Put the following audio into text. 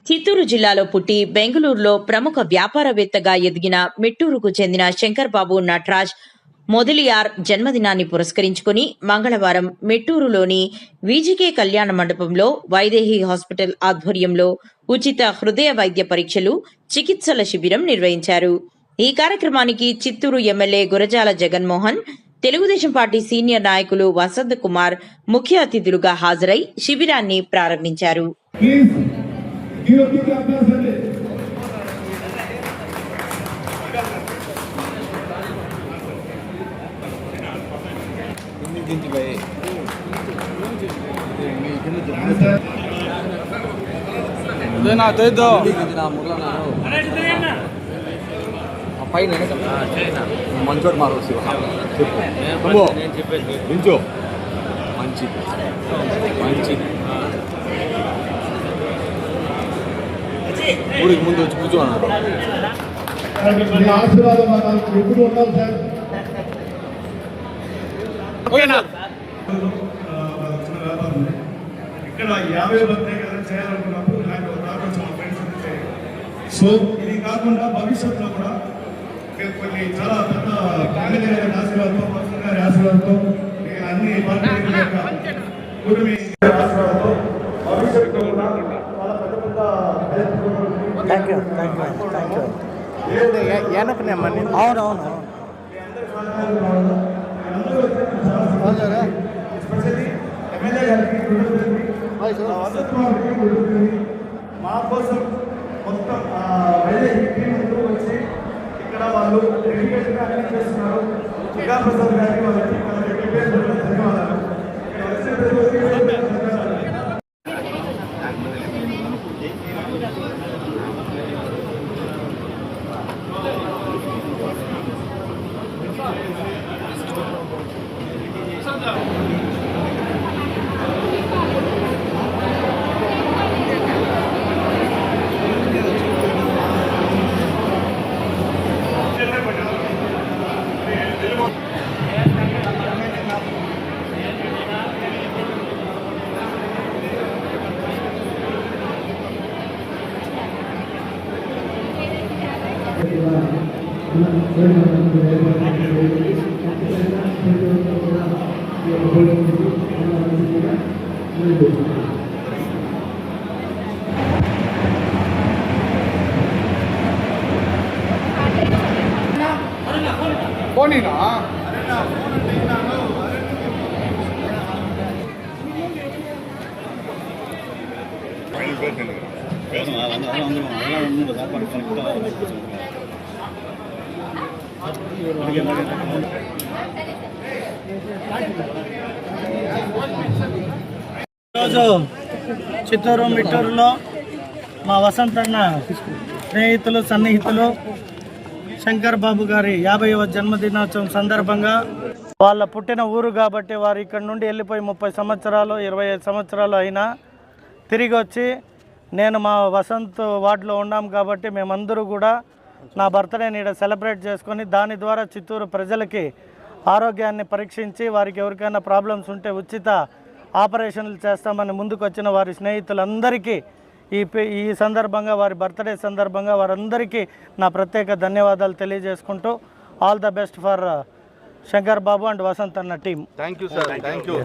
చిత్తూరు జిల్లాలో పుట్టి బెంగళూరులో ప్రముఖ వ్యాపారవేత్తగా ఎదిగిన మెట్టూరుకు చెందిన శంకర్ బాబు నటరాజ్ మొదలియార్ జన్మదినాన్ని పురస్కరించుకుని మంగళవారం మెట్టూరులోని విజికే కళ్యాణ మండపంలో వైదేహి హాస్పిటల్ ఆధ్వర్యంలో ఉచిత హృదయ వైద్య పరీక్షలు చికిత్సల శిబిరం నిర్వహించారు. ఈ కార్యక్రమానికి Chittoor MLA Gurajala Jaganmohan, Telugu Desam party senior నాయకులు వసంత్ కుమార్ ముఖ్య అతిథులుగా హాజరై శిబిరాన్ని ప్రారంభించారు. మంచోడు మారు మంచి మంచి ఊరికి ముందు వచ్చి కూర్చోన్నాడు. ఇక్కడ 50 బర్త్డే చేయాలనుకున్నప్పుడు నాకు వచ్చి మా ఫ్రెండ్స్ ఉంటే, సో ఇది కాకుండా భవిష్యత్తులో కూడా కొన్ని చాలా పెద్ద ఎమ్మెల్యే గారి ఆశీర్వాదంతో, పవన్ గారి ఆశీర్వాదంతో, అన్ని పార్టీల యొక్క కుటుంబీ ఆశీర్వాదంతో భవిష్యత్తులో కూడా చాలా పెద్ద ఎమ్మెల్యే గారికి మా కోసం మొత్తం వచ్చి ఇక్కడ వాళ్ళు డెడికేషన్గా అన్ని చేస్తున్నారు. ప్రసాద్ గారికి వాళ్ళకి ధన్యవాదాలు. పోనీనా ఈరోజు చిత్తూరు మిట్టూరులో మా వసంతన్న స్నేహితులు సన్నిహితులు శంకర్ బాబు గారి 50వ జన్మదినోత్సవం సందర్భంగా వాళ్ళ పుట్టిన ఊరు కాబట్టి వారు ఇక్కడ నుండి వెళ్ళిపోయి 30 సంవత్సరాలు 25 సంవత్సరాలు అయినా తిరిగి వచ్చి నేను మా వసంత్ వార్డులో ఉన్నాం కాబట్టి మేమందరూ కూడా నా బర్త్డేని ఇక్కడ సెలబ్రేట్ చేసుకొని దాని ద్వారా చిత్తూరు ప్రజలకి ఆరోగ్యాన్ని పరీక్షించి వారికి ఎవరికైనా ప్రాబ్లమ్స్ ఉంటే ఉచిత ఆపరేషన్లు చేస్తామని ముందుకు వచ్చిన వారి స్నేహితులందరికీ ఈ సందర్భంగా వారి బర్త్డే సందర్భంగా వారందరికీ నా ప్రత్యేక ధన్యవాదాలు తెలియజేసుకుంటూ all the best for Shankar Babu and Vasanth అన్న team. Thank you sir. Thank you.